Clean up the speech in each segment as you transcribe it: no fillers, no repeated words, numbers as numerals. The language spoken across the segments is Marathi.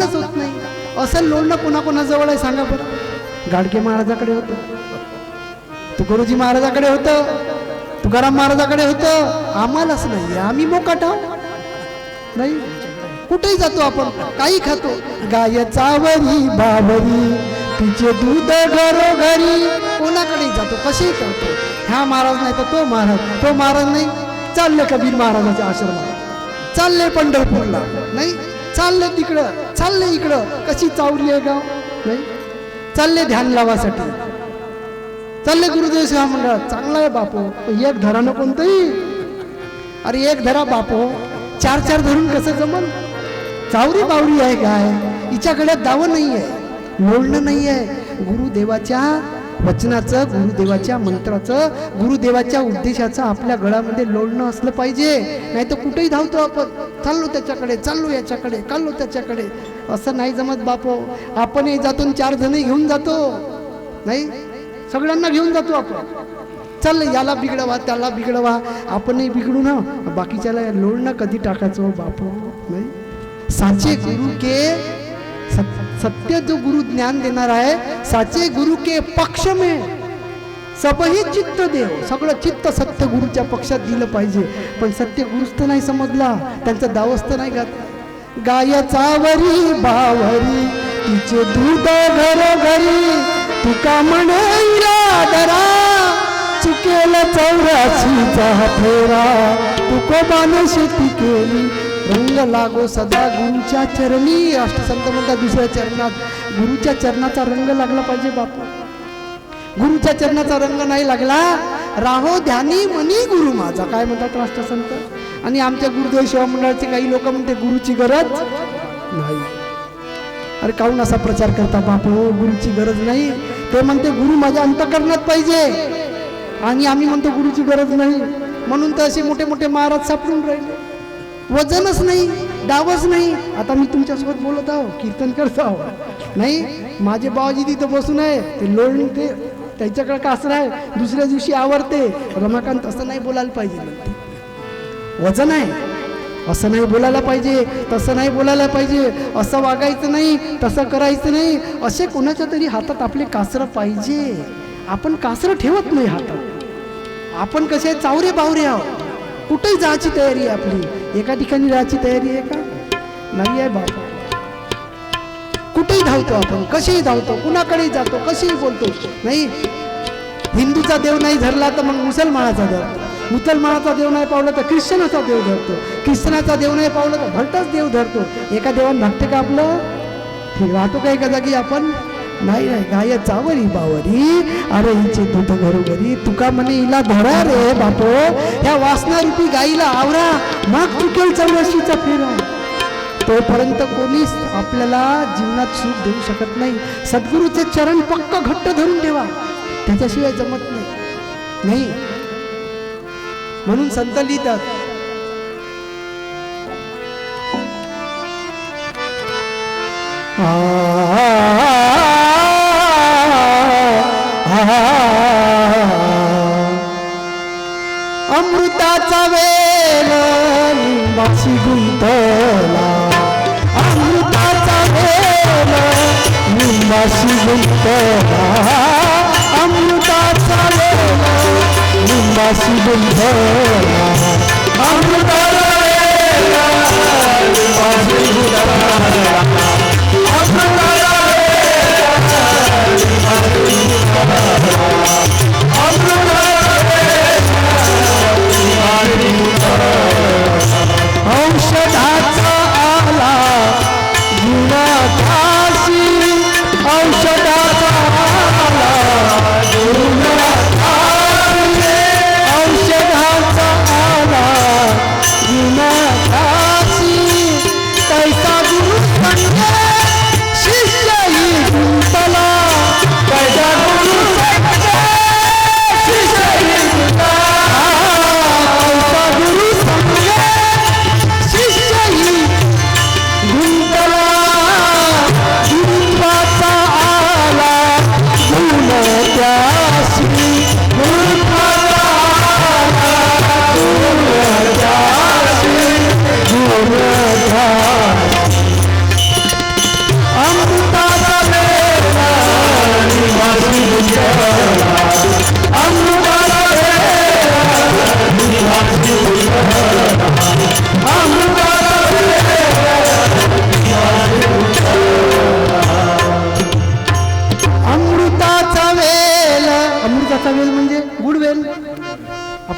होत नाही. असं लोणं कोणाकोणाजवळ आहे सांगा बरं. गाडगे महाराजाकडे होतं, तुकोजी महाराजाकडे होतं, तुकाराम महाराजाकडे होतं. आम्हालाच नाही. आम्ही मोकाटाव नाही. कुठेही जातो आपण, काही खातो. गाय चावरी बावरी तिचे दूध घरोघरी. कोणाकडेही जातो, कसेही करतो. ह्या महाराज नाही तर तो महाराज, तो महाराज नाही. चालले कबीर महाराजाच्या आश्रमात, चालले पंढरपूरला नाही, चालले तिकडं, चालले इकडं. कशी चावली आहे गाव नाही. चालले ध्यान लावासाठी, चालले गुरुदेव सेवा मंडळात. चांगला आहे बापो, एक धरा न कोणतंही. अरे एक धरा बापो, चार चार धरून कसं जमल. चावरी बावरी आहे काय, हिच्याकडे दावं नाही आहे, लोळणं नाही आहे. गुरुदेवाच्या वचनाचं, गुरुदेवाच्या मंत्राचं, गुरुदेवाच्या उद्देशाचं आपल्या गळामध्ये लोळणं असलं पाहिजे. नाही तर कुठेही धावतो आपण, चाललो त्याच्याकडे, चाललो याच्याकडे, चाललो त्याच्याकडे. असं नाही जमत बापो. आपणही जातो, चार जणही घेऊन जातो नाही, सगळ्यांना घेऊन जातो आपण. चाललं याला बिघडवा, त्याला बिघडवा, आपणही बिघडू ना, बाकीच्याला लोळणं कधी टाकायचं बापो नाही. साचे गुरु के सत्य जो गुरु ज्ञान देणार आहे, साचे गुरु के पक्ष में सबही चित्त देव. सगळं चित्त सत्य गुरुच्या पक्षात दिलं पाहिजे. पण सत्य गुरुच तर नाही समजला, त्यांचा दावस्त नाही घात. गाय चावरी बावरी तिचे दूध घरोघरी. तुका म्हणेला दरा चुकेल 84चा फेरा. तुकोबाने शेती केली रंग लागो सदा गुरुच्या चरणी. अष्टसंत म्हणतात दुसऱ्या चरणात, गुरुच्या चरणाचा रंग लागला पाहिजे बापू. गुरुच्या चरणाचा रंग नाही लागला, राहो ध्यानी मनी गुरु माझा, काय म्हणतात राष्ट्रसंत. आणि आमच्या गुरुदेव सेवा मंडळाचे काही लोक म्हणते गुरुची गरज नाही. अरे काहून असा प्रचार करता बापू, गुरुची गरज नाही. ते म्हणते गुरु माझ्या अंतःकरणात पाहिजे, आणि आम्ही म्हणतो गुरुची गरज नाही. म्हणून तर असे मोठे मोठे महाराज सापडून राहिले. वजनच नाही, डावच नाही. आता मी तुमच्यासोबत बोलत आहो, कीर्तन करत आहो नाही. माझे बाबाजी तिथं बसून आहे, ते लोण ते त्याच्याकडे कासरा आहे, दुसऱ्या दिवशी आवडते. रमाकांत असं नाही बोलायला पाहिजे, वजन आहे, असं नाही बोलायला पाहिजे, तसं नाही बोलायला पाहिजे, असं वागायचं नाही, तसं करायचं नाही. असे कोणाच्या तरी हातात आपले कासरं पाहिजे. आपण कासरं ठेवत नाही हातात. आपण कसे चावरे बावरे आहोत. कुठेही जायची तयारी आहे आपली, एका ठिकाणी राहायची तयारी आहे का नाही आहे बाबा. कुठेही धावतो आपण, कसेही धावतो, कुणाकडेही जातो, कसेही बोलतो नाही. हिंदूचा देव नाही धरला तर मग मुसलमानाचा धरतो, मुसलमानाचा देव नाही पावला तर ख्रिश्चनाचा देव धरतो, ख्रिश्चनाचा देव नाही पावला तर भलताच देव धरतो. एका देवान भागते का आपलं, ठीक राहतो का एका जागी आपण नाही. नाही गाय चावरी बावरी अरे हिचे दूध घरोघरी. तुका म्हणे हिला धरा रे बापो, ह्या वासनारूपी गाईला आवरा, मग चुकेल 84चा फेरा. तोपर्यंत कोणीच आपल्याला जीवनात सुख देऊ शकत नाही. सद्गुरूचे चरण पक्क घट्ट धरून ठेवा, त्याच्याशिवाय जमत नाही. म्हणून संत लिहितात, अमृताचा वेल लिंबाशी गुंतला, अमृताचा वेल लिंबाशी गुंतला, अमृताचा वेल लिंबाशी गुंतला, अमृताचा वेल लिंबाशी गुंतला, अमृताचा वेल लिंबाशी गुंतला, औषधाचा आला गुणाकाशी, औषधाचा आला गुणाकाशी, औषधाचा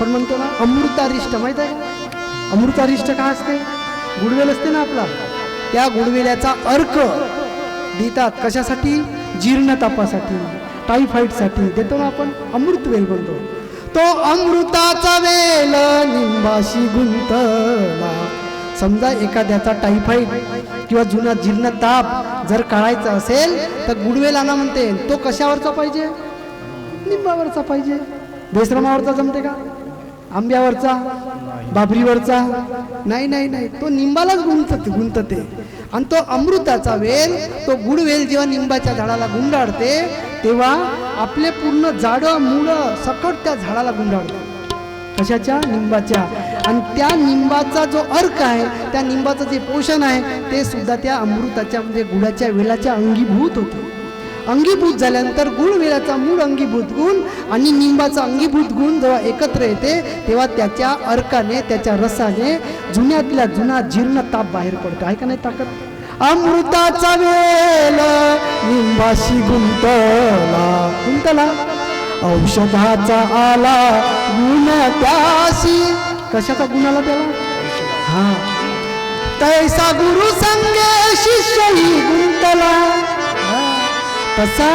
आपण म्हणतो ना अमृतारिष्ट, माहित आहे का? अमृतारिष्ट काय असते? गुडवेल असते ना आपला, त्या गुडवेल्याचा अर्क देतात. कशासाठी? जीर्ण तापासाठी, टायफॉइडसाठी देतो ना आपण. अमृत वेल म्हणतो. तो अमृताचा वेल निंबाशी गुंतला. समजा एखाद्याचा टायफॉइड किंवा जुना जीर्ण ताप जर काढायचा असेल तर गुडवेल आणा म्हणते. तो कशावरचा पाहिजे? निंबावरचा पाहिजे. बेसरमावरचा जमते का? आंब्यावरचा, बाबरीवरचा? नाही नाही नाही, तो निंबालाच गुंतते. आणि तो अमृताचा वेल, तो गुडवेल जेव्हा निंबाच्या झाडाला गुंडाळते तेव्हा आपले पूर्ण झाडं मुळं सकट त्या झाडाला गुंडाळते. कशाच्या? निंबाच्या. आणि त्या निंबाचा जो अर्क आहे, त्या निंबाचं जे पोषण आहे ते सुद्धा त्या अमृताच्या म्हणजे गुळाच्या वेलाच्या अंगीभूत होते. अंगीभूत झाल्यानंतर गुळ वेलाचा मूळ अंगीभूत गुण आणि निंबाचा अंगीभूत गुण जेव्हा एकत्र येते तेव्हा त्याच्या अर्काने, त्याच्या रसाने जुन्यातल्या जुना जीर्ण ताप बाहेर पडतो. आहे का नाही ताकद? अमृताचा वेल निंबाशी गुंतला, औषधाचा आला गुण त्याशी. कशाचा गुण आला त्याला? हा, तैसा गुरु संगे शिष्यही गुंतला. तसा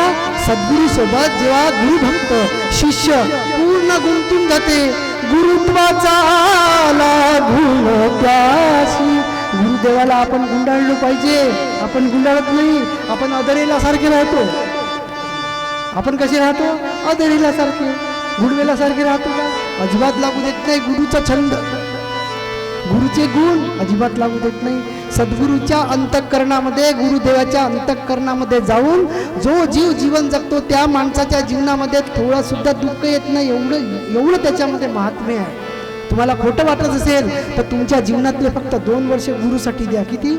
सद्गुरु सोबत जेव्हा गुरुभक्त शिष्य पूर्ण गुंतून जाते, गुरुत्वाचा आला गुण त्याशी. गुरुदेवाला आपण गुंडाळलं पाहिजे. आपण गुंडाळत नाही, आपण अधरेला सारखे राहतो. आपण कसे राहतो? अधरेला सारखे, गुडवेला सारखे राहतो का? अजिबात लागू देत नाही गुरुचा छंद, गुरुचे गुण अजिबात लागू देत नाही. सद्गुरूच्या अंतःकरणामध्ये, गुरुदेवाच्या अंतःकरणामध्ये जाऊन जो जीव जीवन जगतो त्या माणसाच्या जीवनामध्ये थोडा सुद्धा दुःख येत नाही. एवढं त्याच्यामध्ये महात्म्य आहे. तुम्हाला खोटं वाटत असेल तर तुमच्या जीवनातले फक्त 2 वर्ष गुरुसाठी द्या. किती?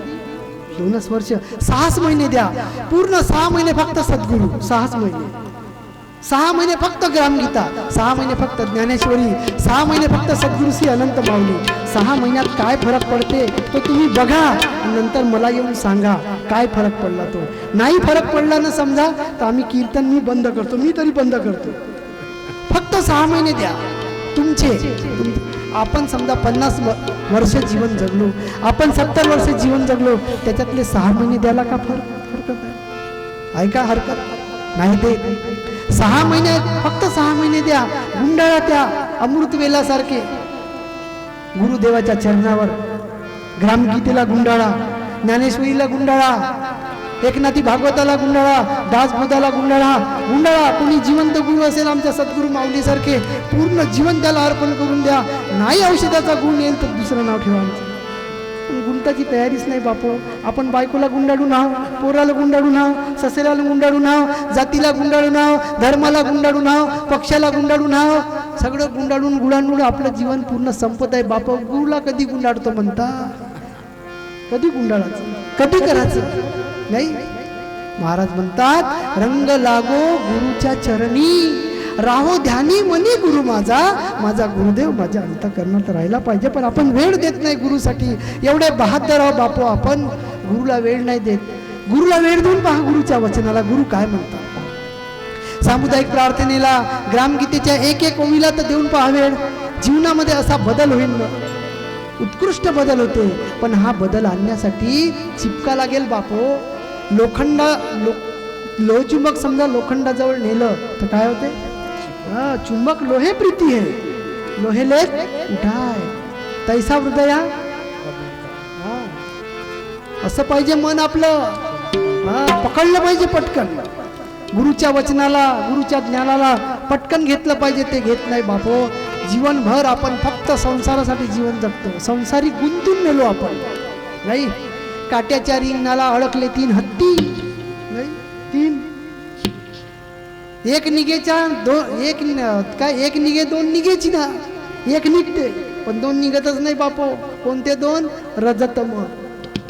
2 वर्ष, 6 महिने द्या. पूर्ण 6 महिने फक्त सद्गुरू, 6 महिने, 6 महिने फक्त ग्रामगीता, 6 महिने फक्त ज्ञानेश्वरी, 6 महिने फक्त सद्गुरू श्री अनंत माऊली. 6 महिन्यात काय फरक पडते तो तुम्ही बघा आणि नंतर मला येऊन सांगा काय फरक पडला. तो नाही फरक पडला ना समजा तर आम्ही कीर्तन मी बंद करतो. मी तरी बंद करतो. फक्त 6 महिने द्या तुमचे. आपण समजा 50 वर्ष जीवन जगलो, आपण 70 वर्ष जीवन जगलो, त्याच्यातले 6 महिने द्यायला का हरकत आहे? का हरकत नाही? ते 6 महिने, फक्त 6 महिने द्या. गुंडाळा त्या अमृत वेलासारखे गुरुदेवाच्या चरणावर. ग्रामगीतेला गुंडाळा, ज्ञानेश्वरीला गुंडाळा, एकनाथी भागवताला गुंडाळा, दासबोधाला गुंडाळा. कोणी जिवंत गुरु असेल आमच्या सद्गुरू माऊली सारखे पूर्ण जीवन त्याला अर्पण करून द्या. नाही औषधाचा गुण येईल तर दुसरं नाव ठेवा. पण गुंताची तयारीच नाही बापो. आपण बायकोला गुंडाळून आहो, पोराला गुंडाळून आहो, ससेराला गुंडाळून आहो, जातीला गुंडाळून आहो, धर्माला गुंडाळून आहो, पक्षाला गुंडाळून आहो. सगळं गुंडाळून गुळांमुळे आपलं जीवन पूर्ण संपत आहे बापो. गुरुला कधी गुंडाळतो म्हणता? कधी गुंडाळायचं? कधी करायचं? नाही. महाराज म्हणतात रंग लागो गुरुच्या चरणी, राहो ध्यानी मनी गुरु माझा. माझा गुरुदेव माझ्या अंतःकरणात राहिला पाहिजे. पण आपण वेळ देत नाही गुरुसाठी. एवढे बहादर आहो बापू आपण, गुरुला वेळ नाही देत. गुरुला वेळ देऊन पहा गुरुच्या वचनाला. गुरु काय म्हणतात? सामुदायिक प्रार्थनेला, ग्रामगीतेच्या एक ओवीला तर देऊन पहा वेळ. जीवनामध्ये असा बदल होईल, उत्कृष्ट बदल होते. पण हा बदल आणण्यासाठी चिपका लागेल बापो. लोहचुंबक समजा लोखंडाजवळ नेलं तर काय होते? चुंबक लोहे प्रीती है, लोहे लेख उठाय, तैसा हृदया. असं पाहिजे मन आपलं. पकडलं पाहिजे पटकन. गुरुच्या वचनाला, गुरुच्या ज्ञानाला पटकन घेतलं पाहिजे. ते घेत नाही बापो. जीवनभर आपण फक्त संसारासाठी जीवन जगतो. संसारी गुंतून नेलो आपण. नाही, काट्याच्या रिंगणाला अडकले 3 हत्ती. नाही, 3. एक निघेच्या एक निघे 2 निघेची ना. एक निघते पण 2 निघतच नाही बापो. कोणते 2? रजतम,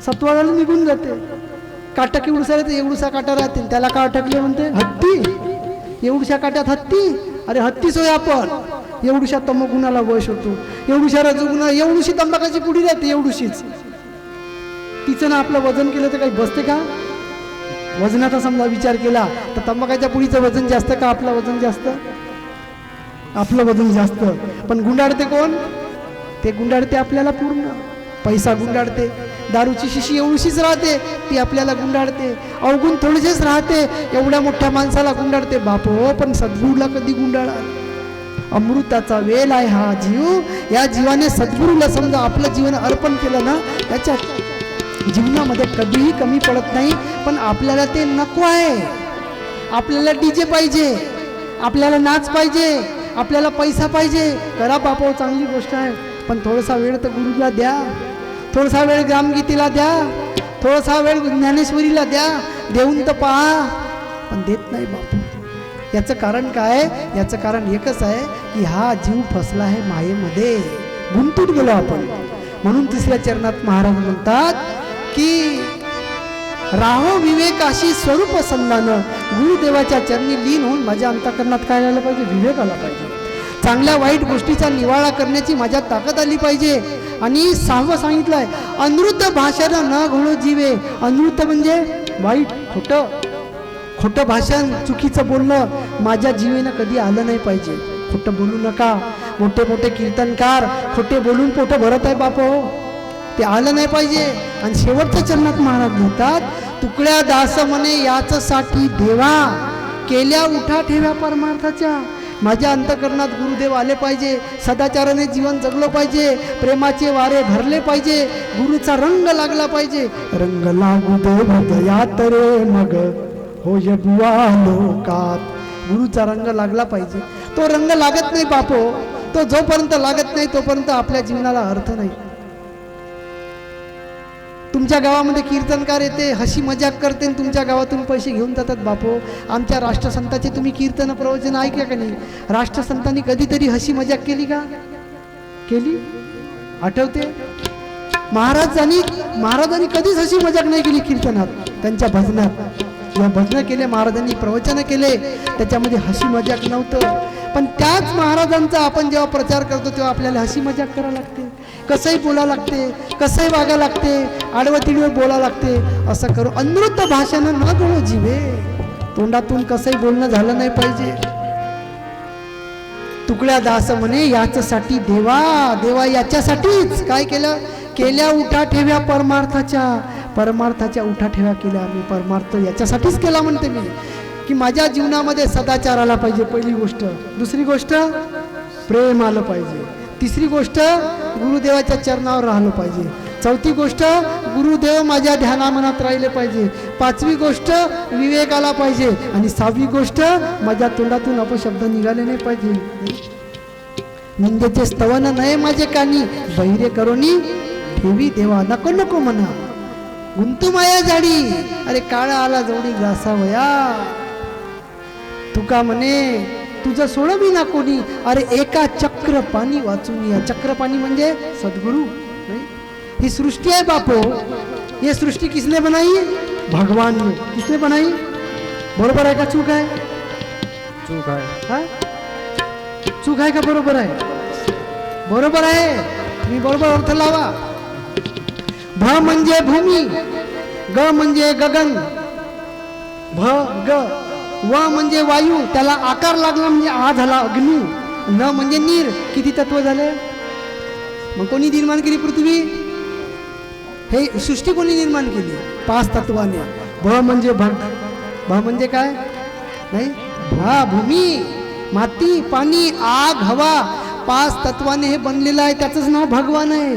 सत्वाला निघून जाते. काटा केवढूसा राहते? एवढूसा काटा राहते. त्याला का अटकले म्हणते? हत्ती. एवढूशा काट्यात हत्ती. अरे हत्तीच होय आपण. एवढूशा तमगुणाला वश होतो. एवढूशा रजगुणा, एवढूशी तंबाखाची पुडी राहते, एवढूशीच. तिचं ना आपलं वजन केलं तर काही बसते का? वजनाचा समजा विचार केला तर तंबाखाच्या पुडीचं वजन जास्त का आपलं वजन जास्त? आपलं वजन जास्त, पण गुंडाळते कोण? ते गुंडाळते आपल्याला पूर्ण. पैसा गुंडाळते, दारूची शिशी एवढीशीच राहते ती आपल्याला गुंडाळते, अवगुण थोडेसेच राहते एवढ्या मोठ्या माणसाला गुंडाळते. बाप हो, पण सद्गुरूला कधी गुंडाळा? अमृताचा वेल आहे हा जीव. या जीवाने सद्गुरूला समजा आपलं जीवन अर्पण केलं ना, त्याच्या जीवनामध्ये कधीही कमी पडत नाही. पण आपल्याला ते नको आहे. आपल्याला डीजे पाहिजे, आपल्याला नाच पाहिजे, आपल्याला पैसा पाहिजे. करा बापा, चांगली गोष्ट आहे, पण थोडासा वेळ तर गुरुला द्या, थोडासा वेळ ग्रामगीतेला द्या, थोडासा वेळ ज्ञानेश्वरीला द्या, देऊन तर पहा. पण देत नाही बापू. याचं कारण काय? याचं कारण एकच आहे की हा जीव फसला आहे मायेमध्ये, गुंतून गेलो आपण. म्हणून तिसऱ्या चरणात महाराज म्हणतात की राहो विवेकाशी स्वरूप संधान. गुरुदेवाच्या चरणी लीन होऊन माझ्या अंतःकरणात काय आलं पाहिजे? विवेक आला पाहिजे. चांगल्या वाईट गोष्टीचा निवाळा करण्याची माझ्यात ताकद आली पाहिजे. आणि 6वं सांगितलं आहे, अनृत भाषण न घोळो जीवे. अनृत म्हणजे वाईट, खोटं भाषण, चुकीचं बोलणं माझ्या जीवेनं कधी आलं नाही पाहिजे. खोटं बोलू नका. मोठे मोठे कीर्तनकार खोटे बोलून पोटं भरत आहे बाप हो, ते आलं नाही पाहिजे. आणि शेवटच्या चरणात महाराज म्हणतात, तुकड्या दास म्हणे याचसाठी देवा, केल्या उठा ठेव्या परमार्थाच्या. माझ्या अंतःकरणात गुरुदेव आले पाहिजे, सदाचाराने जीवन जगलो पाहिजे, प्रेमाचे वारे भरले पाहिजे, गुरुचा रंग लागला पाहिजे. रंग लागू देव दयात रे मग होय बुवा लोकात. गुरुचा रंग लागला पाहिजे. तो रंग लागत नाही बापो, तो जोपर्यंत लागत नाही तोपर्यंत आपल्या जीवनाला अर्थ नाही. तुमच्या गावामध्ये कीर्तनकार येते, हसी मजाक करते, तुमच्या गावातून पैसे घेऊन जातात बापो. आमच्या राष्ट्रसंताचे तुम्ही कीर्तन प्रवचन ऐकलं का नाही? राष्ट्रसंतांनी कधीतरी हसी मजाक केली का? केली? आठवते? महाराजांनी कधीच हसी मजाक नाही केली कीर्तनात. त्यांच्या भजनात भजन केले महाराजांनी, प्रवचन केले, त्याच्यामध्ये हसी मजाक नव्हतं. पण त्याच महाराजांचा आपण जेव्हा प्रचार करतो तेव्हा आपल्याला हसी मजाक करायला लागते, कसंही बोला लागते, कसंही वागा लागते, आडवं तिडवं बोला लागते. असं करू अनृत भाषण न घोळो जीवे. तोंडातून कसंही बोलणं झालं नाही पाहिजे. तुकड्या दास म्हणे याच्यासाठी देवा याच्यासाठीच काय केलं? केल्या उठा ठेव्या परमार्थाच्या उठा ठेव्या केल्या. आम्ही परमार्थ याच्यासाठीच केला म्हणते मी, की माझ्या जीवनामध्ये सदाचार आला पाहिजे. पहिली गोष्ट. दुसरी गोष्ट प्रेम आलं पाहिजे. तिसरी गोष्ट गुरुदेवाच्या चरणावर राहिलं पाहिजे. चौथी गोष्ट गुरुदेव माझ्या ध्यानामनात राहिले पाहिजे. पाचवी गोष्ट विवेक आला पाहिजे. आणि 6वी गोष्ट माझ्या तोंडातून अपशब्द निघाले नाही पाहिजे. निंदेचे स्तवन नये माझे कानी, बहिरे करोनी ठेवी देवा. नको म्हणा गुंतू माया जाडी, अरे काळा आला जोडी ग्रासावया. तुका म्हणे तुझं सोडवी ना कोणी, अरे एका चक्र पाणी वाचून या. चक्र पाणी म्हणजे सद्गुरु. ही सृष्टि है बापो, ये सृष्टि किसने बनाई? भगवान ने. किसने बनाई? बरोबर आहे का चूक आहे? चूक आहे. हा, चूक आहे का बरोबर आहे? बरोबर आहे. तुम्ही बरोबर अर्थ लावा. भ म्हणजे भूमी, ग म्हणजे गगन, व म्हणजे वायू, त्याला आकार लागला म्हणजे आ झाला अग्नी, न म्हणजे नीर. किती तत्व झाले? मग कोणी निर्माण केली पृथ्वी? हे सृष्टी कोणी निर्माण केली? 5 तत्वाने. भ म्हणजे भ म्हणजे काय? नाही, भूमी, माती, पाणी, आग, हवा, 5 तत्वाने हे बनलेलं आहे. त्याचंच नाव भगवान आहे.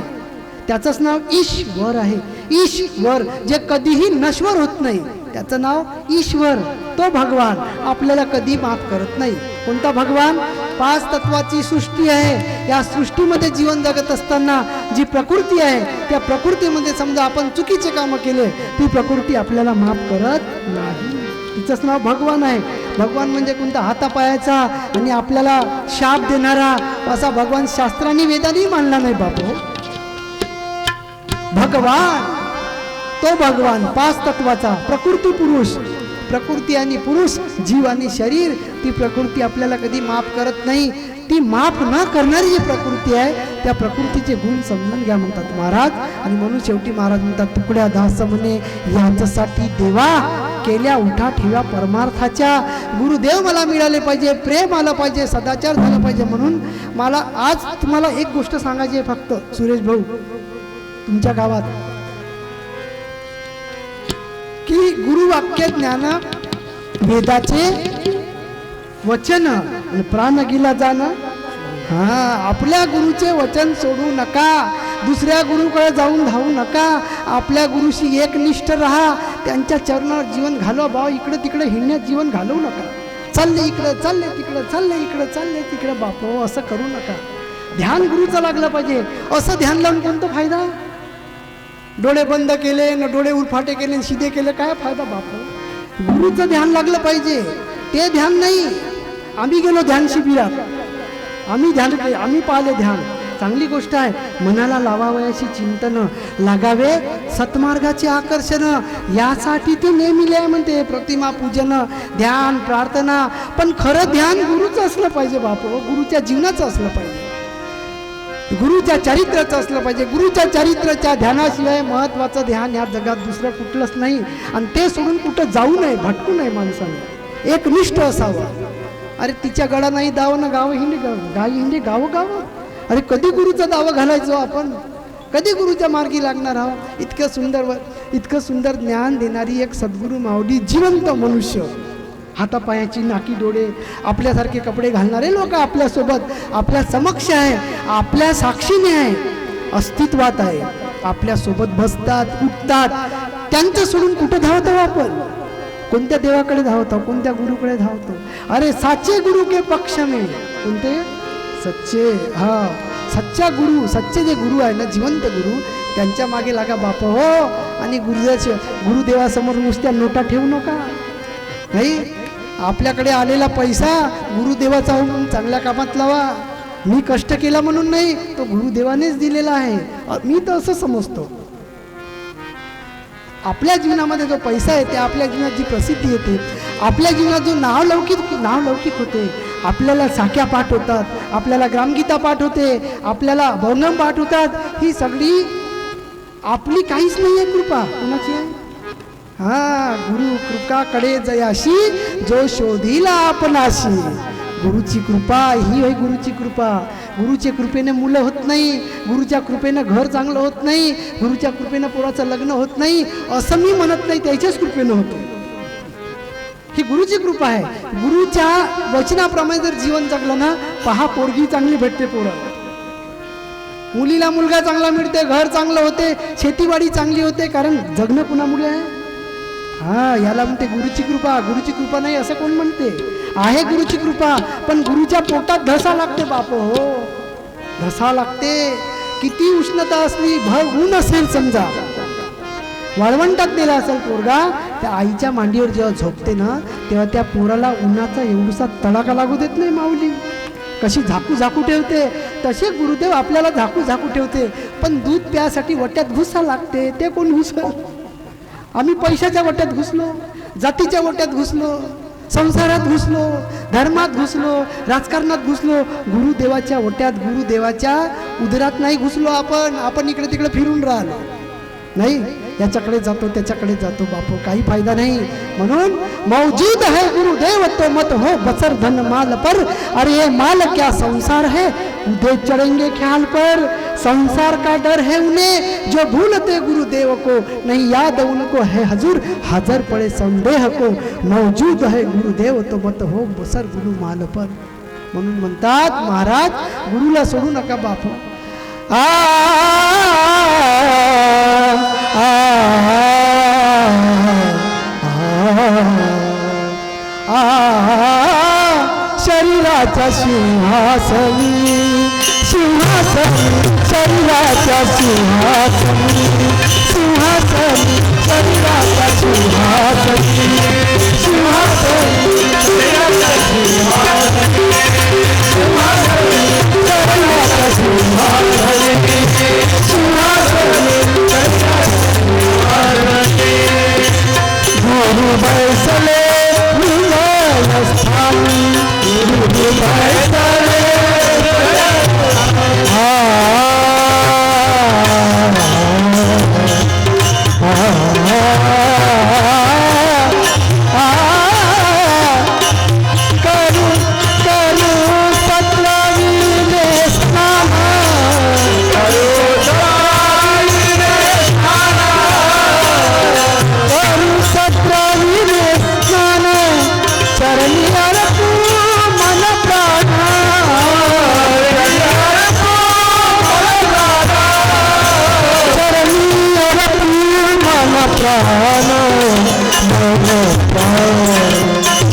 त्याचंच नाव ईश्वर आहे. ईश्वर जे कधीही नश्वर होत नाही, त्याचं नाव ईश्वर. तो भगवान आपल्याला कधी माफ करत नाही. कोणता भगवान? 5 तत्वाची सृष्टी आहे. या सृष्टीमध्ये जीवन जगत असताना जी प्रकृती आहे, त्या प्रकृतीमध्ये समजा आपण चुकीचे कामं केले, ती प्रकृती आपल्याला माफ करत नाही. तिचंच नाव भगवान आहे. भगवान म्हणजे कोणता? हातापायाचा आणि आपल्याला शाप देणारा असा भगवान शास्त्रांनी वेदांनी मानला नाही बापू. भगवान तो भगवान 5 तत्वाचा, प्रकृती पुरुष, प्रकृती आणि पुरुष, जीव आणि शरीर. ती प्रकृती आपल्याला कधी माफ करत नाही. ती माफ न करणारी जी प्रकृती आहे, त्या प्रकृतीचे गुण समजून घ्या म्हणतात महाराज. आणि म्हणून शेवटी महाराज म्हणतात, तुकड्या दास म्हणे याच्यासाठी देवा, केल्या उठा ठेव्या परमार्थाच्या. गुरुदेव मला मिळाले पाहिजे, प्रेम आलं पाहिजे, सदाचार झालं पाहिजे. म्हणून मला आज तुम्हाला एक गोष्ट सांगायची आहे फक्त सुरेश भाऊ, तुमच्या गावात की गुरुवाक्य ज्ञान वेदाचे वचन आणि प्राण गेला जाणं. हा, आपल्या गुरुचे वचन सोडू नका, दुसऱ्या गुरुकडे जाऊन धावू नका, आपल्या गुरुशी एकनिष्ठ राहा, त्यांच्या चरणावर जीवन घालवा. भाव इकडे तिकडे हिंडण्यात जीवन घालवू नका. चालले इकडं, चालले तिकडं, चालले इकडं, चालले तिकडं. बापो असं करू नका. ध्यान गुरुचं लागलं पाहिजे. असं ध्यान लावून कोणता फायदा? डोळे बंद केले न डोळे उलफाटे केले न शिदे केले, काय फायदा बापो? गुरुचं ध्यान लागलं पाहिजे. ते ध्यान नाही. आम्ही गेलो ध्यान शिबिरात, आम्ही पाहिले ध्यान, चांगली गोष्ट आहे. मनाला लावावयाची चिंतन, लागावे सत्मार्गाचे आकर्षण, यासाठी ते नेहमी लिहाय म्हणते. प्रतिमा पूजन, ध्यान, प्रार्थना, पण खरं ध्यान गुरुचं असलं पाहिजे बापू. गुरुच्या जीवनाचं असलं पाहिजे, गुरुच्या चरित्राचं असलं पाहिजे. गुरुच्या चरित्राच्या ध्यानाशिवाय महत्त्वाचं ध्यान या जगात दुसरं कुठलंच नाही. आणि ते सोडून कुठं जाऊ नये, भटकू नये माणसाने, एकनिष्ठ असावं. अरे तिच्या गळा नाही दाव ना गाव हिंडे, गाई हिंडे गावं गावं. अरे कधी गुरुचा दावा घालायचो आपण, कधी गुरुच्या मार्गी लागणार आहोत? इतकं सुंदर ज्ञान देणारी एक सद्गुरू माऊली, जिवंत मनुष्य, हातापायाची नाकी डोळे, आपल्यासारखे कपडे घालणारे लोक आपल्यासोबत, आपल्या समक्ष आहे, आपल्या साक्षीने आहे, अस्तित्वात आहे, आपल्यासोबत बसतात, उठतात. त्यांचं सोडून कुठं धावतो आपण? कोणत्या देवाकडे धावतो? कोणत्या गुरुकडे धावतो? अरे साचे गुरु के पक्ष में, कोणते? सच्चे. हा, सच्चा गुरु, सच्चे जे गुरु आहे ना, जिवंत गुरु, त्यांच्या मागे लागा बाप हो. आणि गुरुदेवासमोर नुसत्या नोटा ठेवू नका. नाही, आपल्याकडे आलेला पैसा गुरुदेवाचा म्हणून चांगल्या कामात लावा. मी कष्ट केला म्हणून नाही, तो गुरुदेवानेच दिलेला आहे. मी तर असं समजतो. आपल्या जीवनामध्ये जो पैसा येते, आपल्या जीवनात जी प्रसिद्धी येते, आपल्या जीवनात जो नावलौकिक होते, आपल्याला साख्या पाठ होतात, आपल्याला ग्रामगीता पाठ होते, आपल्याला वर्णम पाठ होतात, ही सगळी आपली काहीच नाही आहे कृपा. कोणाची आहे? हा, गुरु कृपाकडे जयाशी जो शोधीला आपणाशी. गुरुची कृपा ही होय गुरुची कृपा. गुरुच्या कृपेने मुलं होत नाही, गुरुच्या कृपेनं घर चांगलं होत नाही, गुरुच्या कृपेनं पोराचं लग्न होत नाही, असं मी म्हणत नाही, त्याच्याच कृपेनं होतं. ही गुरुची कृपा आहे. गुरुच्या वचनाप्रमाणे जर जीवन जगलं ना, पहा पोरगी चांगली भेटते, पोरं मुलीला मुलगा चांगला मिळते, घर चांगलं होते, शेतीवाडी चांगली होते. कारण जगणं कुणामुळे आहे? हा, याला म्हणते गुरुची कृपा. गुरुची कृपा नाही असं कोण म्हणते? आहे गुरुची कृपा, पण गुरुच्या पोटात धसा लागते बाप हो, धसा लागते. किती उष्णता असली, भर ऊन असेल समजा, वाळवंटात दिला असेल पोरगा, त्या आईच्या मांडीवर जेव्हा झोपते ना, तेव्हा त्या पोराला उन्हाचा एवढसा तडाखा लागू देत नाही माऊली. कशी झाकू झाकू ठेवते, तसे गुरुदेव आपल्याला झाकू झाकू ठेवते. पण दूध प्यासाठी वट्यात घुसा लागते, ते कोण घुसल? आम्ही पैशाच्या वट्यात घुसलो, जातीच्या वट्यात घुसलो, संसारात घुसलो, धर्मात घुसलो, राजकारणात घुसलो. गुरुदेवाच्या वट्यात, गुरुदेवाच्या उदरात नाही घुसलो आपण इकडे तिकडे फिरून राहिलो नाही. याच्याकडे जातो, त्याच्याकडे जातो, बापू काही फायदा नाही. म्हणून मौजूद है गुरुदेव तो मत हो बसर धन माल पर. अरे ये माल क्या संसार है, उदय चढ़ेंगे ख्याल पर. संसार का डर है उन्हें जो भूलते गुरुदेव को, नहीं याद उनको है हजूर हाजर पड़े संदेह को. मौजूद है गुरुदेव तो मत हो बसर गुरु माल पर. म्हणून म्हणतात महाराज, गुरुला सोडू नका बापू. शरीराच्या सिंहासनी, सिंहासनी शरीराच्या सिंहासनी, सिंहासनी शरीराच्या सिंहासनी, सिंहासनी शरीराच्या सिंहासनी, सिंहासनी शरीराच्या सिंहासनी, सिंहासनी शरीराच्या सिंहासनी. गुरु बैसले स्थानी, गुरु बैसले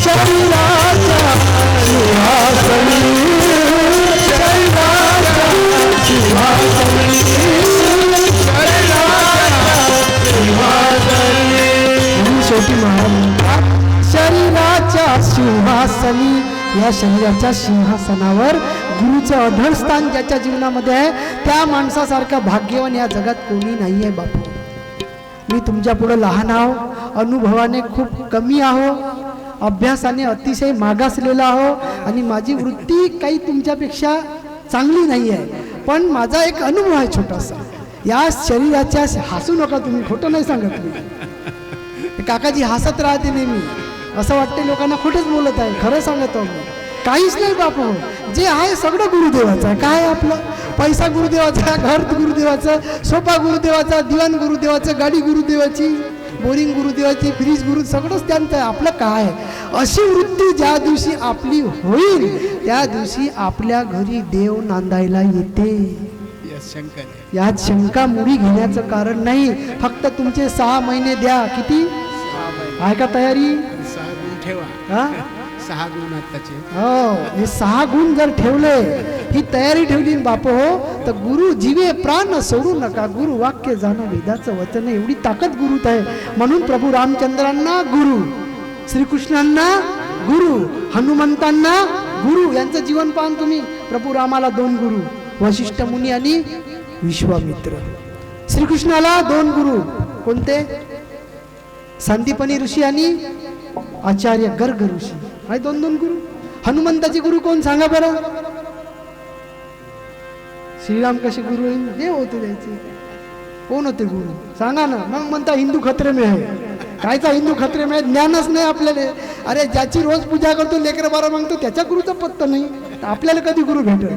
शरीराच्या सिंहासनी, शरीराच्या सिंहासनी, शेवटी महाराज शरीराच्या सिंहासनी, या शरीराच्या सिंहासनावर गुरुचं अधरस्थान ज्याच्या जीवनामध्ये आहे त्या माणसासारखा भाग्यवान या जगात कोणी नाही आहे बापू. मी तुमच्या पुढे लहान आहो, अनुभवाने खूप कमी आहो, अभ्यासाने अतिशय मागासलेला आहो आणि माझी वृत्ती काही तुमच्यापेक्षा चांगली नाही आहे, पण माझा एक अनुभव आहे छोटासा. या शरीराच्या, हसू नका तुम्ही, खोटं नाही सांगत मी, काकाजी हसत राहते नेहमी, असं वाटते लोकांना खोटंच बोलत आहे, खरं सांगत आहो मी. काहीच नाही बापू, जे आहे सगळं गुरुदेवाचं आहे. काय आपलं पैसा गुरुदेवाचा, घर गुरुदेवाचं, सोफा गुरुदेवाचा, दिवाण गुरुदेवाचं, गाडी गुरुदेवाची, बोरिंग गुरुदेवाची, फ्रीज गुरु, सगळंच त्यांचं आहे. आपलं काय? अशी वृत्ती ज्या दिवशी आपली होईल त्या दिवशी आपल्या घरी देव नांदायला येते. यात शंका मुळी घेण्याचं कारण नाही. फक्त तुमचे 6 महिने द्या. किती आहे का तयारी? 6 गुण ठेवा. हा, 6 गुण आत्ताचे. हो, हे 6 गुण जर ठेवले, ही तयारी ठेवली बाप हो, तर गुरु जीवे प्राण सोडू नका. गुरु वाक्य जाणं वेदाचं वचन, एवढी ताकद गुरुत आहे. म्हणून प्रभू रामचंद्रांना गुरु, श्रीकृष्णांना गुरु, हनुमंतांना गुरु, यांचं जीवन पाहन तुम्ही. प्रभू रामाला 2 गुरु, वशिष्ठ मुनी आणि विश्वामित्र. श्रीकृष्णाला 2 गुरु, कोणते? संदीपनी ऋषी आणि आचार्य गर्ग ऋषी, आहे 2 गुरु. हनुमंताचे गुरु कोण सांगा बरं? श्रीराम कसे गुरु आहे? देव होते द्यायचे. कोण होते गुरु सांगा ना. मग म्हणता हिंदू खतरे में आहे. कायचा हिंदू खतरे में? ज्ञानच नाही आपल्याला. अरे ज्याची रोज पूजा करतो, लेकर बारा मागतो, त्याच्या गुरुचा पत्ता नाही, तर आपल्याला कधी गुरु भेटेल?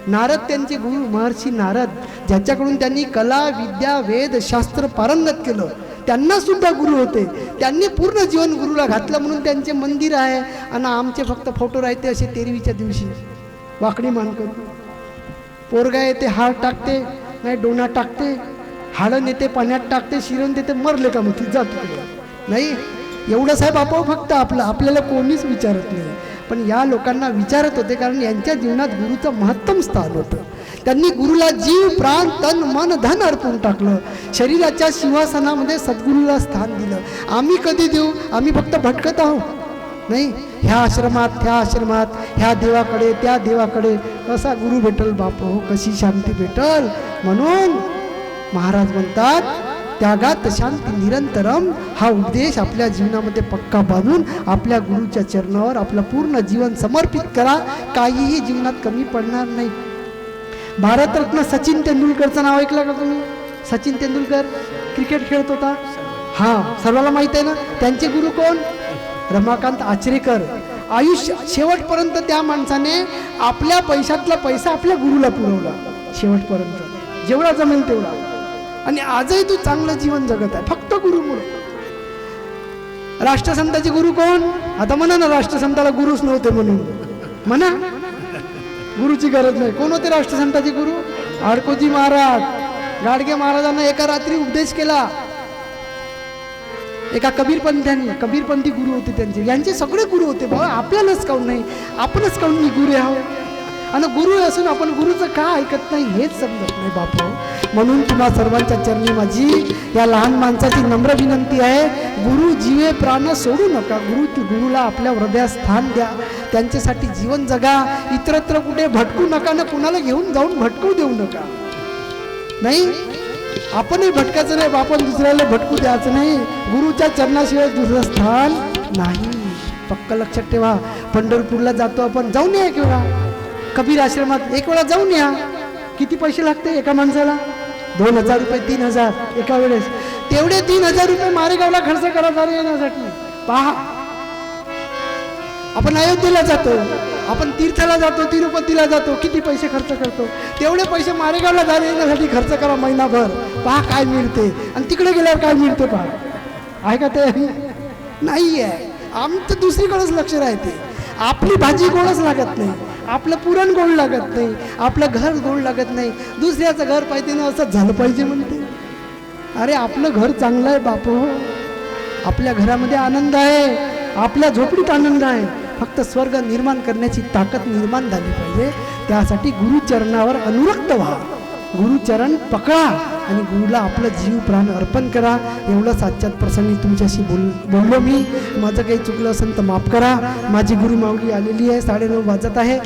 नारद त्यांचे गुरु, महर्षी नारद, ज्याच्याकडून त्यांनी कला, विद्या, वेद, शास्त्र पारंगत केलं, त्यांना सुद्धा गुरु होते. त्यांनी पूर्ण जीवन गुरुला घातलं म्हणून त्यांचे मंदिर आहे. आणि आमचे फक्त फोटो राहते असे 13वीच्या दिवशी, वाकडी मान करून. पोरगा येते हार टाकते, नाही डोना टाकते, हाडं नेते पाण्यात टाकते, शिरण देते, मरले का मग जा तिकडे. नाही एवढंच आहे बापा फक्त. आपल्याला कोणीच विचारत नाही, पण या लोकांना विचारत होते, कारण यांच्या जीवनात गुरुचं महत्तम स्थान होतं. त्यांनी गुरुला जीव, प्राण, तन, मन, धन अर्पून टाकलं. शरीराच्या सिंहासनामध्ये सद्गुरूला स्थान दिलं. आम्ही कधी देऊ? आम्ही फक्त भटकत आहोत. नाही, ह्या आश्रमात, त्या आश्रमात, ह्या देवाकडे, त्या देवाकडे. कसा गुरु भेटल बाप हो? कशी शांती भेटल? म्हणून महाराज म्हणतात, त्यागात शांती निरंतरम, हा उपदेश आपल्या जीवनामध्ये पक्का बांधून आपल्या गुरुच्या चरणावर आपलं पूर्ण जीवन समर्पित करा. काहीही जीवनात कमी पडणार नाही. भारतरत्न सचिन तेंडुलकरचं नाव ऐकलं का तुम्ही? सचिन तेंडुलकर क्रिकेट खेळत होता, हा सर्वांना माहित आहे ना. त्यांचे गुरु कोण? रमाकांत आचरेकर. आयुष्य शेवटपर्यंत त्या माणसाने आपल्या पैशातला पैसा आपल्या गुरुला पुरवला, शेवटपर्यंत जेवढा जमेल तेवढा. आणि आजही तू चांगलं जीवन जगत आहे फक्त गुरुमुळे. राष्ट्रसंताचे गुरु कोण? आता म्हणा ना, राष्ट्रसंताला गुरुच नव्हते म्हणून म्हणा, गुरुची गरज नाही. कोण होते राष्ट्रसंताचे गुरु? आडकोजी महाराज. गाडगे महाराजांना एका रात्री उपदेश केला एका कबीरपंथांनी. कबीरपंथी गुरु होते त्यांचे. यांचे सगळे गुरु होते बाबा. आपल्यालाच काऊन नाही? आपणच काऊन मी गुरु आहोत? आणि गुरु असून आपण गुरुचं का ऐकत नाही हेच समजत नाही बापू. म्हणून तुम्हा सर्वांच्या चरणी माझी या लहान माणसाची नम्र विनंती आहे, गुरु जीवे प्राण सोडू नका. गुरुला आपल्या हृदयात स्थान द्या, त्यांच्यासाठी जीवन जगा. इतरत्र कुठे भटकू नका ना, कुणाला घेऊन जाऊन भटकू देऊ नका. नाही, आपणही भटकायचं नाही बापन, दुसऱ्याला भटकू द्यायचं नाही. गुरुच्या चरणाशिवाय दुसरं स्थान नाही. पक्क लक्षात ठेवा. पंढरपूरला जातो आपण, जाऊन या एक वेळा. कबीर आश्रमात एक वेळा जाऊन या. किती पैसे लागते एका माणसाला? 2000 रुपये, 3000 एका वेळेस. तेवढे 3000 रुपये मारेगावला खर्च करा जाणे येण्यासाठी. पहा, आपण अयोध्येला जातो, आपण तीर्थाला जातो, तिरुपतीला जातो, किती पैसे खर्च करतो? तेवढे पैसे मारेगावला जाणे येण्यासाठी खर्च करा महिनाभर. पहा काय मिळते, आणि तिकडे गेल्यावर काय मिळते पहा. आहे का ते? नाही आहे. आमचं दुसरीकडेच लक्ष राहते. आपली भाजी गोडच लागत नाही, आपलं पुरण गोड लागत नाही, आपलं घर गोड लागत नाही. दुसऱ्याचं घर पाहिजे ना, असं झालं पाहिजे म्हणते. अरे आपलं घर चांगलं आहे बापू. आपल्या घरामध्ये आनंद आहे, आपल्या झोपडीत आनंद आहे. फक्त स्वर्ग निर्माण करण्याची ताकद निर्माण झाली पाहिजे. त्यासाठी गुरुचरणावर अनुरक्त व्हा, गुरुचरण पकडा आणि गुरुला आपलं जीव प्राण अर्पण करा. एवढंच आजच्याच प्रसंगी तुमच्याशी बोललो मी. माझं काही चुकलं असेल तर माफ करा. माझी गुरु माऊली आलेली आहे, 9:30 वाजत आहे.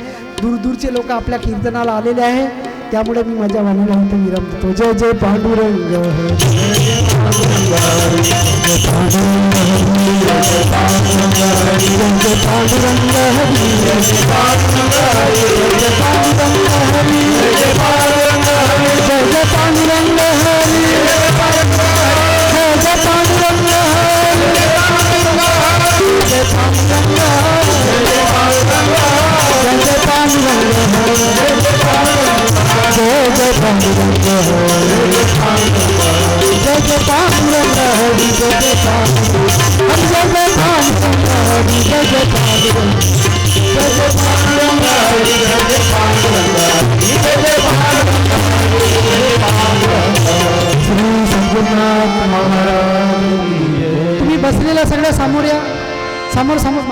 दूरदूरचे लोक आपल्या कीर्तनाला आलेले आहे. त्यामुळे मी माझ्या वाणीला इथे विराम देतो. जय जय पांडुरंग हरी. तुम्ही बसलेल्या सगळ्या समोर या, समोर समोर